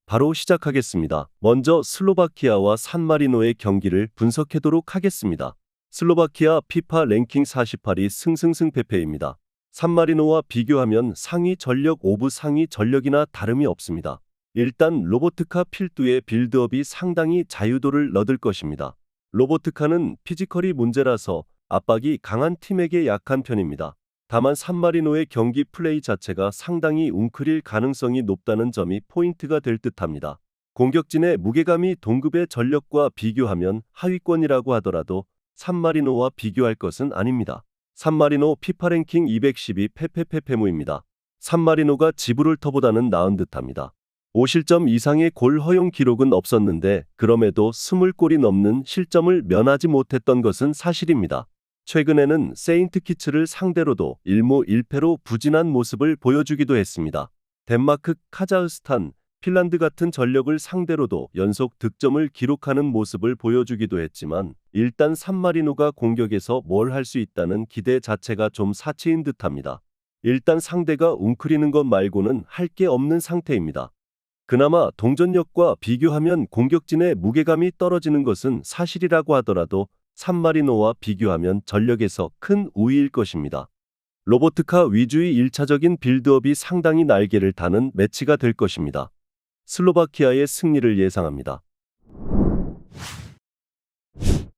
바로 시작하겠습니다. 먼저 슬로바키아와 산마리노의 경기를 분석하도록 하겠습니다. 슬로바키아 피파 랭킹 48위 승승승패패입니다. 산마리노와 비교하면 상위 전력 오브 상위 전력이나 다름이 없습니다. 일단 로보트카 필두의 빌드업이 상당히 자유도를 얻을 것입니다. 로보트카는 피지컬이 문제라서 압박이 강한 팀에게 약한 편입니다. 다만 산마리노의 경기 플레이 자체가 상당히 웅크릴 가능성이 높다는 점이 포인트가 될 듯합니다. 공격진의 무게감이 동급의 전력과 비교하면 하위권이라고 하더라도 산마리노와 비교할 것은 아닙니다. 산마리노 피파 랭킹 212 페페페페무입니다. 산마리노가 지브롤터보다는 나은 듯합니다. 5실점 이상의 골 허용 기록은 없었는데 그럼에도 20골이 넘는 실점을 면하지 못했던 것은 사실입니다. 최근에는 세인트키츠를 상대로도 1무 1패로 부진한 모습을 보여주기도 했습니다. 덴마크, 카자흐스탄, 핀란드 같은 전력을 상대로도 연속 득점을 기록하는 모습을 보여주기도 했지만 일단 산마리노가 공격에서 뭘 할 수 있다는 기대 자체가 좀 사치인 듯합니다. 일단 상대가 웅크리는 것 말고는 할 게 없는 상태입니다. 그나마 동전력과 비교하면 공격진의 무게감이 떨어지는 것은 사실이라고 하더라도 산마리노와 비교하면 전력에서 큰 우위일 것입니다. 로보트카 위주의 1차적인 빌드업이 상당히 날개를 다는 매치가 될 것입니다. 슬로바키아의 승리를 예상합니다.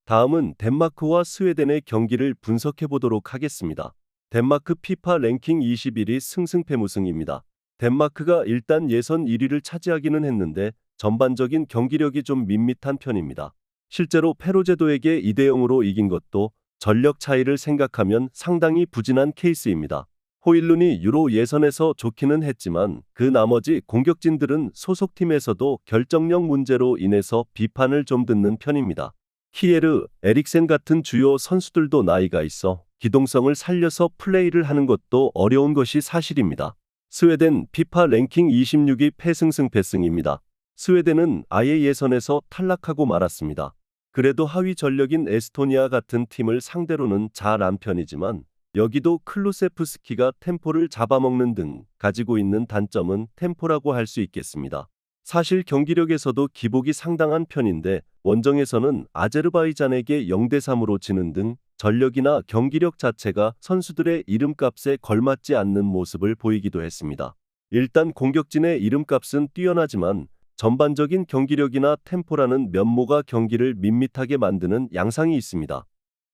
다음은 덴마크와 스웨덴의 경기를 분석해 보도록 하겠습니다. 덴마크 피파 랭킹 21위 승승패무승입니다. 덴마크가 일단 예선 1위를 차지하기는 했는데 전반적인 경기력이 좀 밋밋한 편입니다. 실제로 페로제도에게 2대0으로 이긴 것도 전력 차이를 생각하면 상당히 부진한 케이스입니다. 호일룬이 유로 예선에서 좋기는 했지만 그 나머지 공격진들은 소속팀에서도 결정력 문제로 인해서 비판을 좀 듣는 편입니다. 키에르, 에릭센 같은 주요 선수들도 나이가 있어 기동성을 살려서 플레이를 하는 것도 어려운 것이 사실입니다. 스웨덴 피파 랭킹 26위 패승승패승입니다. 스웨덴은 아예 예선에서 탈락하고 말았습니다. 그래도 하위 전력인 에스토니아 같은 팀을 상대로는 잘한 편이지만 여기도 클루세프스키가 템포를 잡아먹는 등 가지고 있는 단점은 템포라고 할 수 있겠습니다. 사실 경기력에서도 기복이 상당한 편인데 원정에서는 아제르바이잔에게 0대3으로 지는 등 전력이나 경기력 자체가 선수들의 이름값에 걸맞지 않는 모습을 보이기도 했습니다. 일단 공격진의 이름값은 뛰어나지만 전반적인 경기력이나 템포라는 면모가 경기를 밋밋하게 만드는 양상이 있습니다.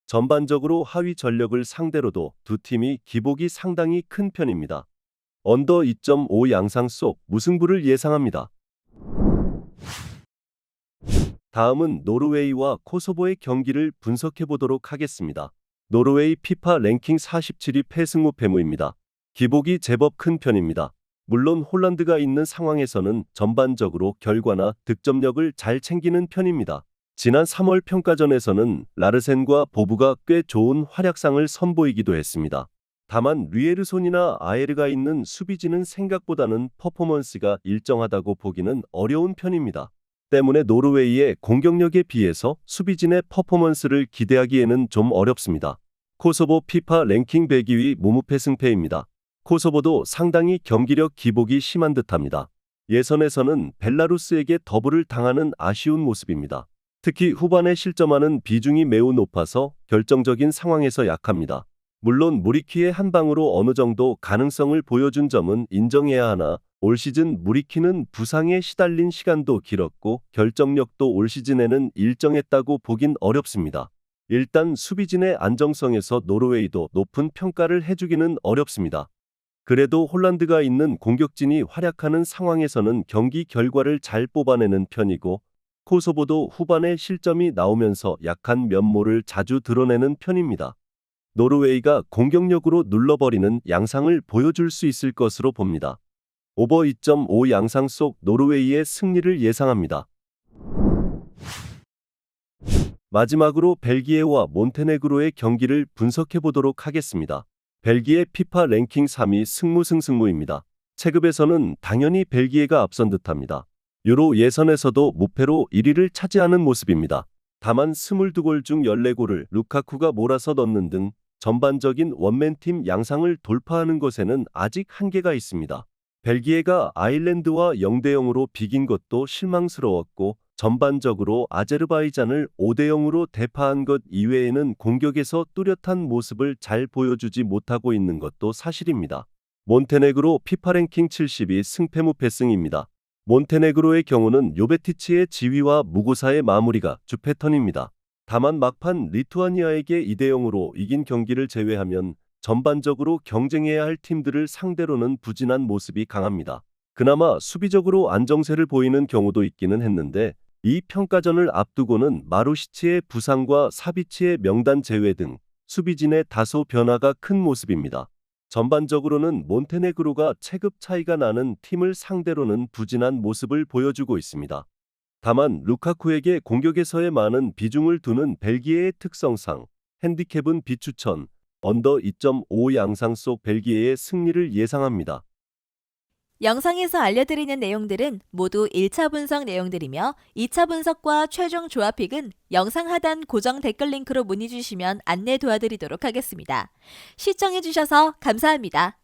전반적으로 하위 전력을 상대로도 두 팀이 기복이 상당히 큰 편입니다. 언더 2.5 양상 속 무승부를 예상합니다. 다음은 노르웨이와 코소보의 경기를 분석해 보도록 하겠습니다. 노르웨이 피파 랭킹 47위 패승무패무입니다. 기복이 제법 큰 편입니다. 물론 홀란드가 있는 상황에서는 전반적으로 결과나 득점력을 잘 챙기는 편입니다. 지난 3월 평가전에서는 라르센과 보부가 꽤 좋은 활약상을 선보이기도 했습니다. 다만 류에르손이나 아에르가 있는 수비진은 생각보다는 퍼포먼스가 일정하다고 보기는 어려운 편입니다. 때문에 노르웨이의 공격력에 비해서 수비진의 퍼포먼스를 기대하기에는 좀 어렵습니다. 코소보 피파 랭킹 102위 무무패승패입니다. 코소보도 상당히 경기력 기복이 심한 듯합니다. 예선에서는 벨라루스에게 더블을 당하는 아쉬운 모습입니다. 특히 후반에 실점하는 비중이 매우 높아서 결정적인 상황에서 약합니다. 물론 무리키의 한 방으로 어느 정도 가능성을 보여준 점은 인정해야 하나 올 시즌 무리키는 부상에 시달린 시간도 길었고 결정력도 올 시즌에는 일정했다고 보긴 어렵습니다. 일단 수비진의 안정성에서 노르웨이도 높은 평가를 해주기는 어렵습니다. 그래도 홀란드가 있는 공격진이 활약하는 상황에서는 경기 결과를 잘 뽑아내는 편이고 코소보도 후반에 실점이 나오면서 약한 면모를 자주 드러내는 편입니다. 노르웨이가 공격력으로 눌러버리는 양상을 보여줄 수 있을 것으로 봅니다. 오버 2.5 양상 속 노르웨이의 승리를 예상합니다. 마지막으로 벨기에와 몬테네그로의 경기를 분석해 보도록 하겠습니다. 벨기에 피파 랭킹 3위 승무승승무입니다. 체급에서는 당연히 벨기에가 앞선 듯합니다. 유로 예선에서도 무패로 1위를 차지하는 모습입니다. 다만 22골 중 14골을 루카쿠가 몰아서 넣는 등 전반적인 원맨팀 양상을 돌파하는 것에는 아직 한계가 있습니다. 벨기에가 아일랜드와 0대 0으로 비긴 것도 실망스러웠고 전반적으로 아제르바이잔을 5대 0으로 대파한 것 이외에는 공격에서 뚜렷한 모습을 잘 보여주지 못하고 있는 것도 사실입니다. 몬테네그로 피파 랭킹 72 승패 무패승입니다. 몬테네그로의 경우는 요베티치의 지휘와 무고사의 마무리가 주 패턴입니다. 다만 막판 리투아니아에게 2대 0으로 이긴 경기를 제외하면 전반적으로 경쟁해야 할 팀들을 상대로는 부진한 모습이 강합니다. 그나마 수비적으로 안정세를 보이는 경우도 있기는 했는데 이 평가전을 앞두고는 마루시치의 부상과 사비치의 명단 제외 등 수비진의 다소 변화가 큰 모습입니다. 전반적으로는 몬테네그로가 체급 차이가 나는 팀을 상대로는 부진한 모습을 보여주고 있습니다. 다만 루카쿠에게 공격에서의 많은 비중을 두는 벨기에의 특성상 핸디캡은 비추천, 언더 2.5 양상 속 벨기에의 승리를 예상합니다. 영상에서 알려드리는 내용들은 모두 1차 분석 내용들이며 2차 분석과 최종 조합픽은 영상 하단 고정 댓글 링크로 문의 주시면 안내 도와드리도록 하겠습니다. 시청해주셔서 감사합니다.